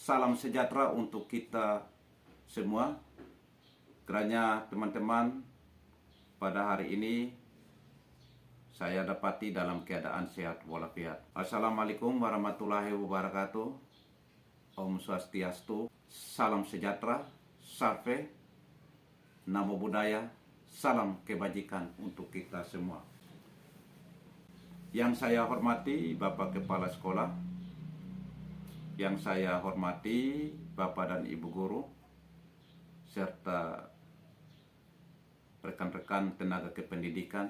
Salam sejahtera untuk kita semua. Kiranya teman-teman pada hari ini saya dapati dalam keadaan sehat walafiat. Assalamualaikum warahmatullahi wabarakatuh. Om Swastiastu. Salam sejahtera. Sarve. Namo Buddhaya. Salam kebajikan untuk kita semua. Yang saya hormati Bapak Kepala Sekolah, yang saya hormati Bapak dan Ibu Guru, serta rekan-rekan tenaga kependidikan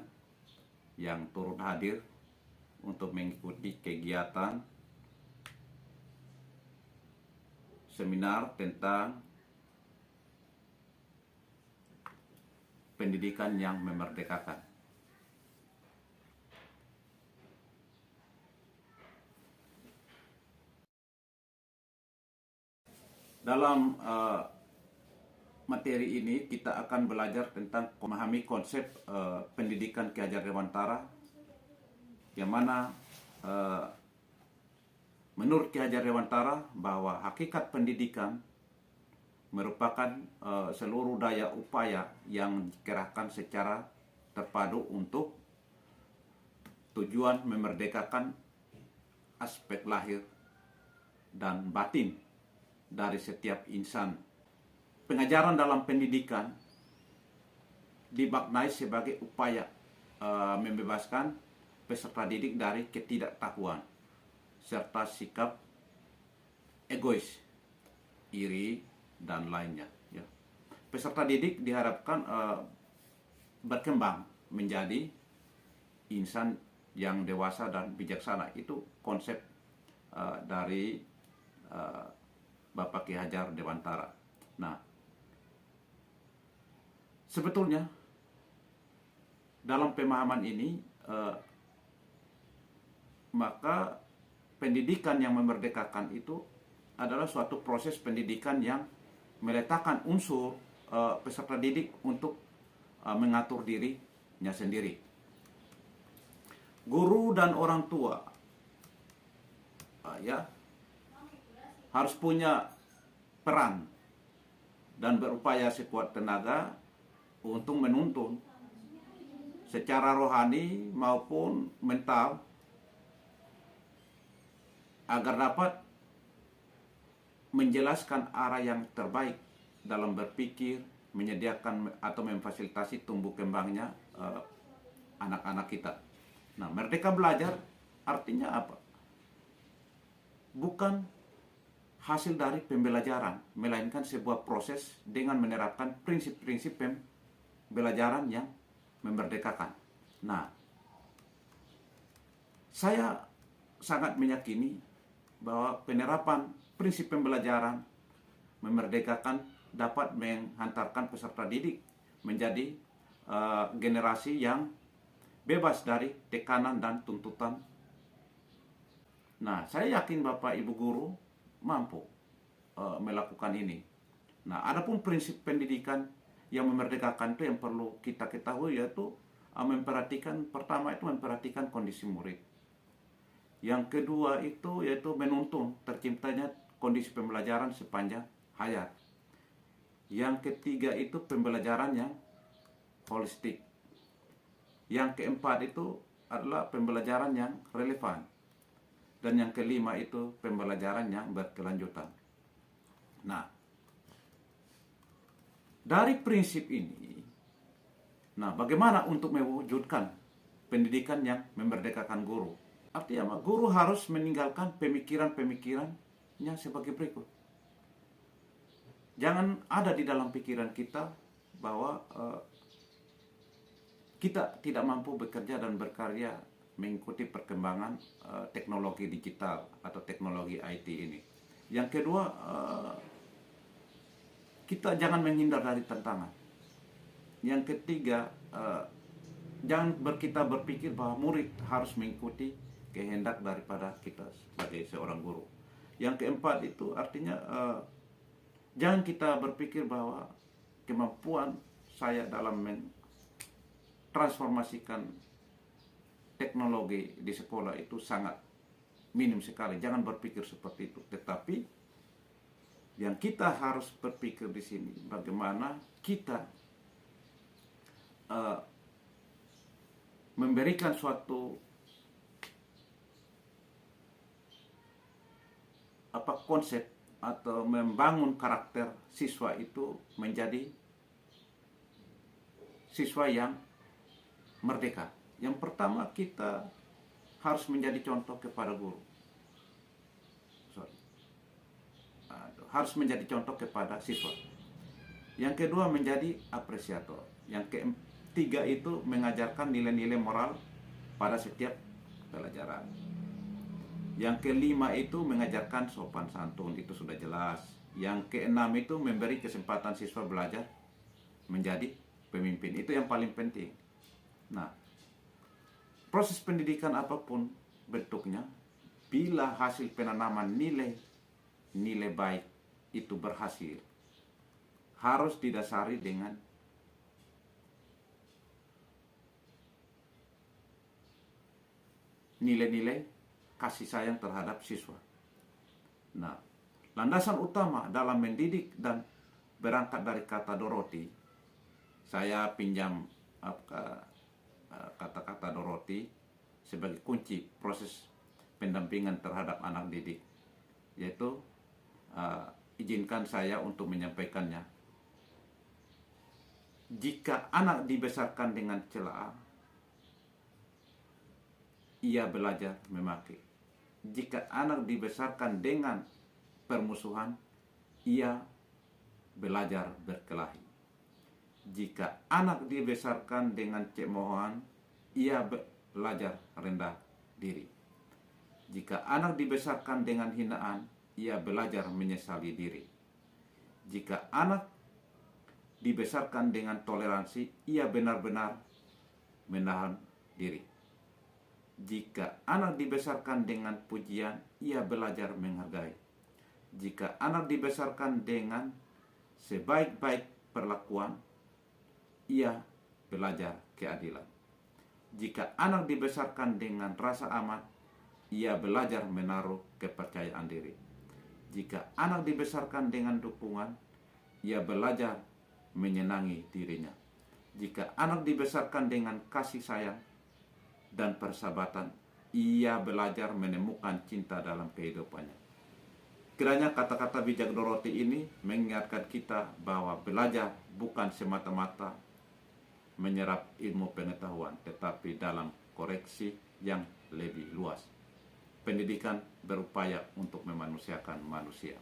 yang turut hadir untuk mengikuti kegiatan seminar tentang pendidikan yang memerdekakan. Dalam materi ini kita akan belajar tentang memahami konsep pendidikan Ki Hajar Dewantara, yang mana menurut Ki Hajar Dewantara bahwa hakikat pendidikan merupakan seluruh daya upaya yang dikerahkan secara terpadu untuk tujuan memerdekakan aspek lahir dan batin dari setiap insan. Pengajaran dalam pendidikan dimaknai sebagai upaya membebaskan peserta didik dari ketidaktahuan serta sikap egois, iri, dan lainnya. Ya. Peserta didik diharapkan berkembang menjadi insan yang dewasa dan bijaksana. Itu konsep dari Bapak Ki Hajar Dewantara. Nah, sebetulnya dalam pemahaman ini maka pendidikan yang memerdekakan itu adalah suatu proses pendidikan yang meletakkan unsur peserta didik untuk mengatur dirinya sendiri. Guru dan orang tua harus punya peran dan berupaya sekuat tenaga untuk menuntun secara rohani maupun mental agar dapat menjelaskan arah yang terbaik dalam berpikir, menyediakan atau memfasilitasi tumbuh kembangnya anak-anak kita. Nah, merdeka belajar artinya apa? Bukan hasil dari pembelajaran, melainkan sebuah proses dengan menerapkan prinsip-prinsip pembelajaran yang memerdekakan. Nah, saya sangat meyakini bahwa penerapan prinsip pembelajaran memerdekakan dapat menghantarkan peserta didik menjadi generasi yang bebas dari tekanan dan tuntutan. Nah, saya yakin Bapak Ibu Guru mampu melakukan ini. Nah, adapun prinsip pendidikan yang memerdekakan itu yang perlu kita ketahui yaitu pertama itu memperhatikan kondisi murid. Yang kedua itu yaitu menuntun terciptanya kondisi pembelajaran sepanjang hayat. Yang ketiga itu pembelajaran yang holistik. Yang keempat itu adalah pembelajaran yang relevan. Dan yang kelima itu pembelajaran yang berkelanjutan. Nah, dari prinsip ini, bagaimana untuk mewujudkan pendidikan yang memerdekakan guru? Artinya, guru harus meninggalkan pemikiran-pemikirannya sebagai berikut. Jangan ada di dalam pikiran kita bahwa kita tidak mampu bekerja dan berkarya mengikuti perkembangan teknologi digital atau teknologi IT ini. Yang kedua, kita jangan menghindar dari tantangan. Yang ketiga, kita berpikir bahwa murid harus mengikuti kehendak daripada kita sebagai seorang guru. Yang keempat itu artinya jangan kita berpikir bahwa kemampuan saya dalam mentransformasikan teknologi di sekolah itu sangat minim sekali. Jangan berpikir seperti itu. Tetapi Yang kita harus berpikir di sini bagaimana kita memberikan suatu konsep atau membangun karakter siswa itu menjadi siswa yang merdeka. Yang pertama, kita harus menjadi contoh kepada guru. Harus menjadi contoh kepada siswa. Yang kedua, menjadi apresiator. Yang ketiga itu mengajarkan nilai-nilai moral pada setiap pelajaran. Yang kelima itu mengajarkan sopan santun, itu sudah jelas. Yang keenam itu memberi kesempatan siswa belajar menjadi pemimpin, itu yang paling penting. Nah, proses pendidikan apapun bentuknya, bila hasil penanaman nilai baik itu berhasil, harus didasari dengan nilai-nilai kasih sayang terhadap siswa. Nah, landasan utama dalam mendidik dan berangkat dari kata Dorothy, saya pinjam kata-kata Dorothy sebagai kunci proses pendampingan terhadap anak didik, yaitu izinkan saya untuk menyampaikannya. Jika anak dibesarkan dengan celaan, ia belajar memaki. Jika anak dibesarkan dengan permusuhan, ia belajar berkelahi. Jika anak dibesarkan dengan cemoohan, ia belajar rendah diri. Jika anak dibesarkan dengan hinaan, ia belajar menyesali diri. Jika anak dibesarkan dengan toleransi, ia benar-benar menahan diri. Jika anak dibesarkan dengan pujian, ia belajar menghargai. Jika anak dibesarkan dengan sebaik-baik perlakuan, ia belajar keadilan. Jika anak dibesarkan dengan rasa aman, ia belajar menaruh kepercayaan diri. Jika anak dibesarkan dengan dukungan, ia belajar menyenangi dirinya. Jika anak dibesarkan dengan kasih sayang dan persahabatan, ia belajar menemukan cinta dalam kehidupannya. Kiranya kata-kata bijak Dorothy ini mengingatkan kita bahwa belajar bukan semata-mata menyerap ilmu pengetahuan, tetapi dalam koreksi yang lebih luas. Pendidikan berupaya untuk memanusiakan manusia.